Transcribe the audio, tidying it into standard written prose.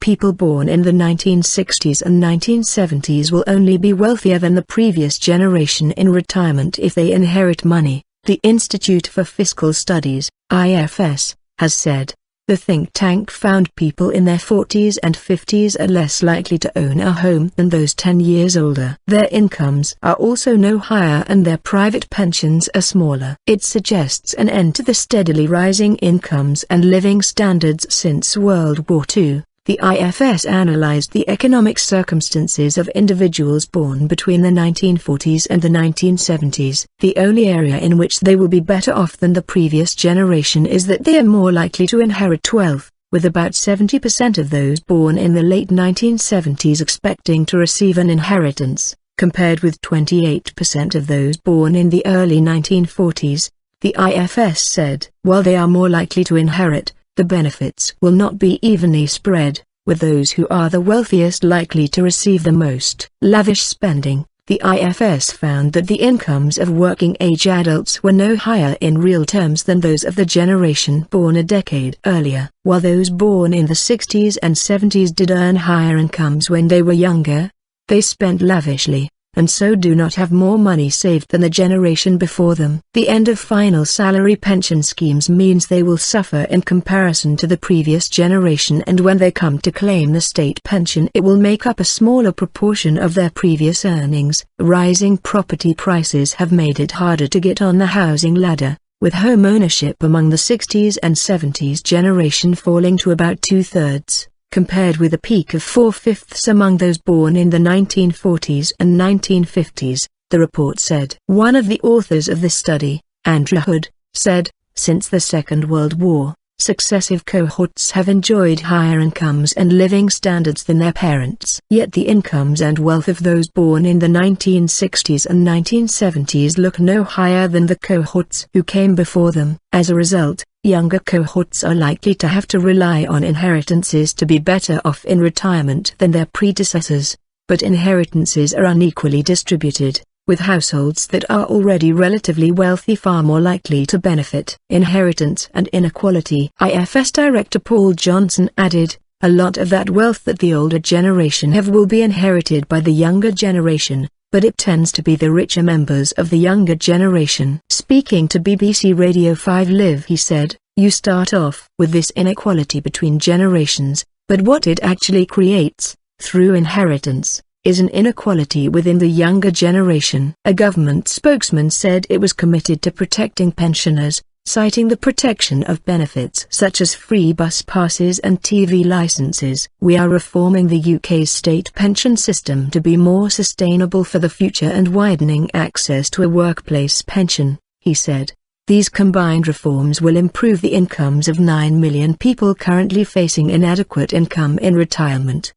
People born in the 1960s and 1970s will only be wealthier than the previous generation in retirement if they inherit money, the Institute for Fiscal Studies, IFS, has said. The think tank found people in their 40s and 50s are less likely to own a home than those 10 years older. Their incomes are also no higher and their private pensions are smaller. It suggests an end to the steadily rising incomes and living standards since World War II. The IFS analyzed the economic circumstances of individuals born between the 1940s and the 1970s. The only area in which they will be better off than the previous generation is that they are more likely to inherit wealth, with about 70% of those born in the late 1970s expecting to receive an inheritance, compared with 28% of those born in the early 1940s, the IFS said. While they are more likely to inherit, the benefits will not be evenly spread, with those who are the wealthiest likely to receive the most. Lavish spending. The IFS found that the incomes of working-age adults were no higher in real terms than those of the generation born a decade earlier. While those born in the 60s and 70s did earn higher incomes when they were younger, they spent lavishly, and so do not have more money saved than the generation before them. The end of final salary pension schemes means they will suffer in comparison to the previous generation, and when they come to claim the state pension it will make up a smaller proportion of their previous earnings. Rising property prices have made it harder to get on the housing ladder, with home ownership among the 60s and 70s generation falling to about 2/3. Compared with a peak of 4/5 among those born in the 1940s and 1950s, the report said. One of the authors of the study, Andrew Hood, said, since the Second World War, successive cohorts have enjoyed higher incomes and living standards than their parents. Yet the incomes and wealth of those born in the 1960s and 1970s look no higher than the cohorts who came before them. As a result, younger cohorts are likely to have to rely on inheritances to be better off in retirement than their predecessors, but inheritances are unequally distributed, with households that are already relatively wealthy far more likely to benefit. Inheritance and inequality. IFS Director Paul Johnson added, a lot of that wealth that the older generation have will be inherited by the younger generation, but it tends to be the richer members of the younger generation. Speaking to BBC Radio 5 Live, he said, you start off with this inequality between generations, but what it actually creates, through inheritance, is an inequality within the younger generation. A government spokesman said it was committed to protecting pensioners, citing the protection of benefits such as free bus passes and TV licenses. We are reforming the UK's state pension system to be more sustainable for the future and widening access to a workplace pension, he said. These combined reforms will improve the incomes of 9 million people currently facing inadequate income in retirement.